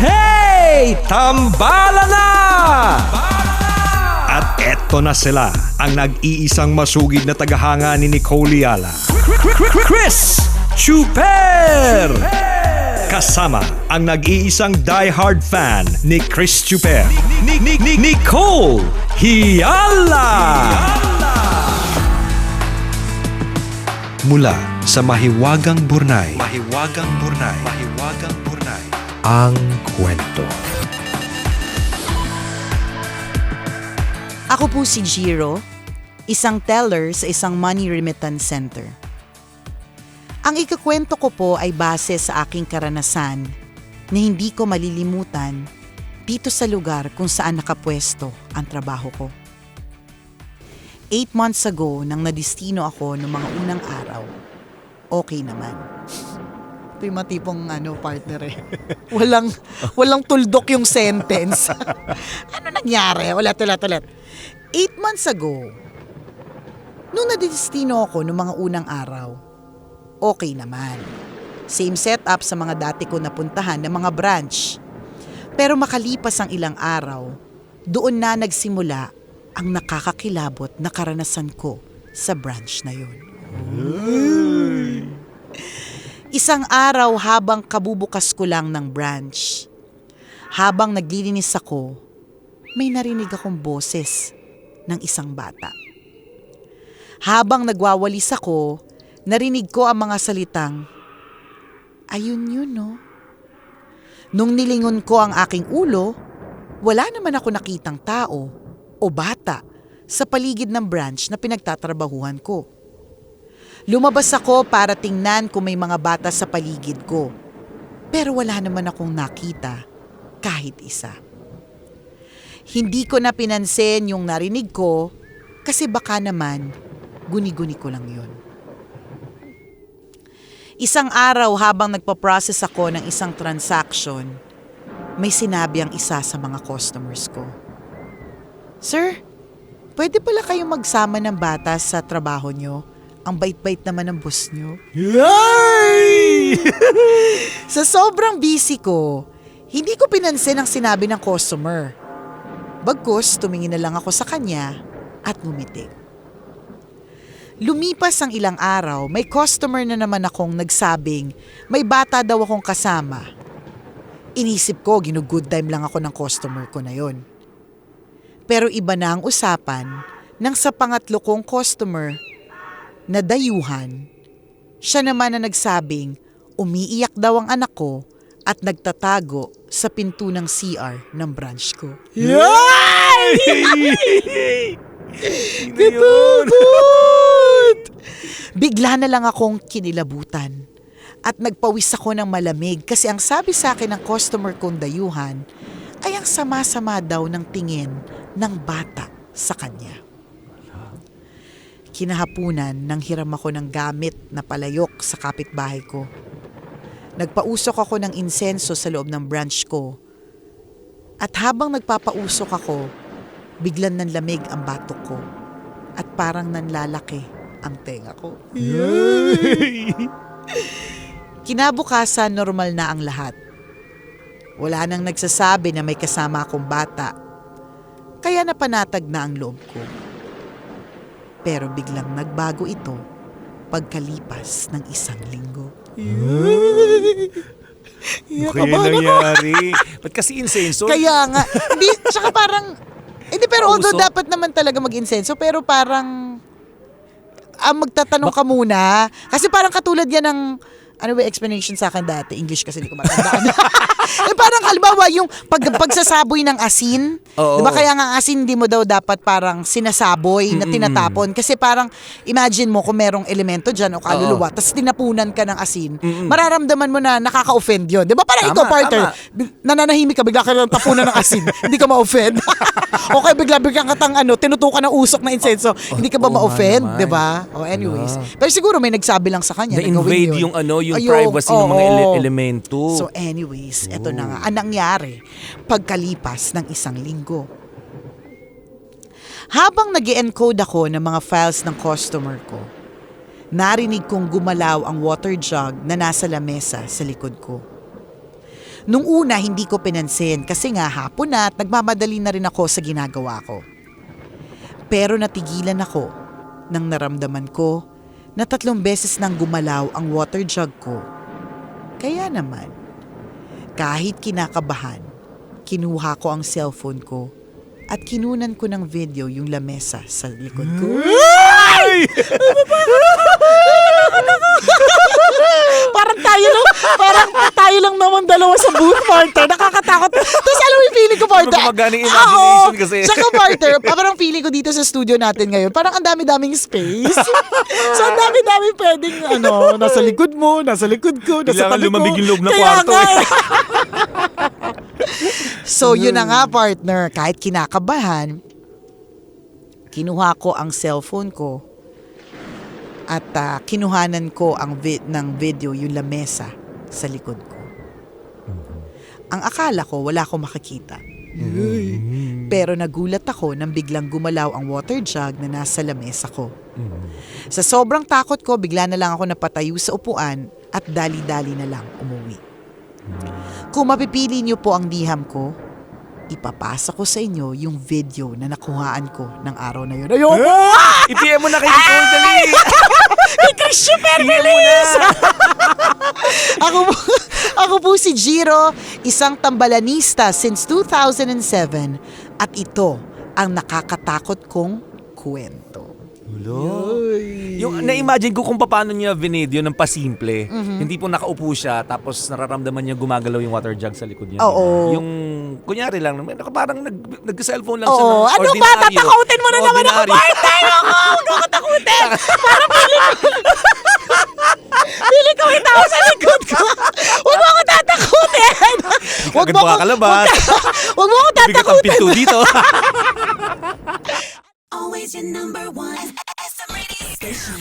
Hey! Tambala na! At eto na sila, ang nag-iisang masugid na tagahanga ni Nicole Yala. Chris Chuper! Kasama ang nag-iisang die-hard fan ni Chris Chuper, Nicole Yala! Mula sa Mahiwagang Burnay, ang kwento. Ako po si Jiro, isang teller sa isang money remittance center. Ang ikukwento ko po ay base sa aking karanasan na hindi ko malilimutan dito sa lugar kung saan nakapwesto ang trabaho ko. 8 months ago nang nadistino ako noong mga unang araw, okay naman. Ito yung matipong partner eh. Walang tuldok yung sentence. Ano nangyari? Ulit. 8 months ago, nung nadistino ako noong mga unang araw, okay naman. Same setup sa mga dati ko napuntahan ng mga branch. Pero makalipas ang ilang araw, doon na nagsimula ang nakakakilabot na karanasan ko sa branch na yun. Isang araw habang kabubukas ko lang ng branch, habang naglilinis ako, may narinig akong boses ng isang bata. Habang nagwawalis ako, narinig ko ang mga salitang, "Ayun yun, no?" Nung nilingon ko ang aking ulo, wala naman ako nakitang tao o bata sa paligid ng branch na pinagtatrabahuhan ko. Lumabas ako para tingnan kung may mga bata sa paligid ko. Pero wala naman akong nakita kahit isa. Hindi ko na pinansin yung narinig ko kasi baka naman guni-guni ko lang yun. Isang araw habang nagpa-process ako ng isang transaction, may sinabi ang isa sa mga customers ko. "Sir, pwede pala kayong magsama ng bata sa trabaho nyo? Ang bait-bait naman ng boss nyo." Yay! Sa sobrang busy ko, hindi ko pinansin ang sinabi ng customer. Bagkus, tumingin na lang ako sa kanya at ngumiti. Lumipas ang ilang araw, may customer na naman akong nagsabing may bata daw akong kasama. Inisip ko, ginugood time lang ako ng customer ko na yon. Pero iba na ang usapan nang sa pangatlo kong customer na dayuhan, siya naman na nagsabing umiiyak daw ang anak ko at nagtatago sa pinto ng CR ng branch ko. Yay! Katakot! Bigla na lang akong kinilabutan at nagpawis ako ng malamig kasi ang sabi sa akin ng customer kong dayuhan ay ang sama-sama daw ng tingin ng bata sa kanya. Kinahapunan nang hiram ako ng gamit na palayok sa kapitbahay ko. Nagpausok ako ng insenso sa loob ng branch ko. At habang nagpapausok ako, biglang nanlamig ang batok ko. At parang nanlalaki ang tenga ko. Kinabukasan, normal na ang lahat. Wala nang nagsasabi na may kasama akong bata. Kaya napanatag na ang loob ko. Pero biglang nagbago ito pagkalipas ng 1 linggo. Kaya nangyari. Ba't kasi insenso? Kaya nga. Tsaka parang, pero although dapat naman talaga mag-insenso, pero parang, magtatanong ka muna. Kasi parang katulad yan ng, explanation sa akin dati. English kasi hindi ko matandaan. Parang halimbawa yung pagsasaboy ng asin. Diba kaya nga asin hindi mo daw dapat parang sinasaboy na tinatapon. Kasi parang imagine mo kung merong elemento dyan o kaluluwa, tapos tinapunan ka ng asin, mararamdaman mo na nakaka-offend yun. Diba parang ikaw, partner, nananahimik ka, bigla ka lang tapunan ng asin, hindi ka ma-offend. O kaya bigla kang tinutukan ng usok na insenso, hindi ka ba ma-offend? Diba? Anyways. Pero siguro may nagsabi lang sa kanya. Na-invade yung privacy ng mga elemento. So anyways, eto na nga, ang nangyari pagkalipas ng 1 linggo. Habang nag-e-encode ako ng mga files ng customer ko, narinig kong gumalaw ang water jug na nasa lamesa sa likod ko. Nung una, hindi ko pinansin kasi nga hapon na at nagmamadali na rin ako sa ginagawa ko. Pero natigilan ako nang naramdaman ko na 3 beses nang gumalaw ang water jug ko. Kaya naman, kahit kinakabahan, kinuha ko ang cellphone ko at kinunan ko ng video yung lamesa sa likod ko. Ay! Parang tayo lang naman dalawa sa booth, partner. Nakakatakot. Tapos alam mo yung feeling ko, partner. Gumagana yung imagination kasi. Saka, partner, parang feeling ko dito sa studio natin ngayon, parang ang dami-daming space. So, ang dami-dami pwedeng, nasa likod mo, nasa likod ko, nasa Kailangan tabi ko. lumabig yung loob ng Kaya kwarto. nga, eh. So, yun na nga, partner. Kahit kinakabahan, kinuha ko ang cellphone ko at kinuhanan ko ng video yung lamesa sa likod ko. Ang akala ko, wala akong makakita. Pero nagulat ako nang biglang gumalaw ang water jug na nasa lamesa ko. Sa sobrang takot ko, bigla na lang ako napatayo sa upuan at dali-dali na lang umuwi. Kung mapipili niyo po ang liham ko, ipapasa ko sa inyo yung video na nakuhaan ko ng araw na yun. Ayoko! I-PM mo na kay Nicole, dali! Kay Christopher Feliz! Ako po si Jiro, isang tambalanista since 2007 at ito ang nakakatakot kong kwento. Yung na-imagine ko kung paano niya vinidyo ng pasimple. Hindi po nakaupo siya tapos nararamdaman niya gumagalaw yung water jug sa likod niya. Oo. Yung kunyari lang, parang nag-cellphone lang siya Oo, ng ano ba? ordinaryo. Tatakutin mo na naman ako, Ordinaryo. partner! Huwag ako takutin! Parang pili ko itaw sa likod ko. Huwag mo ako tatakutin! Agad makakalabas. Huwag mo ako Bigat ang tatakutin! pinto dito. Always your number one. SM radio station.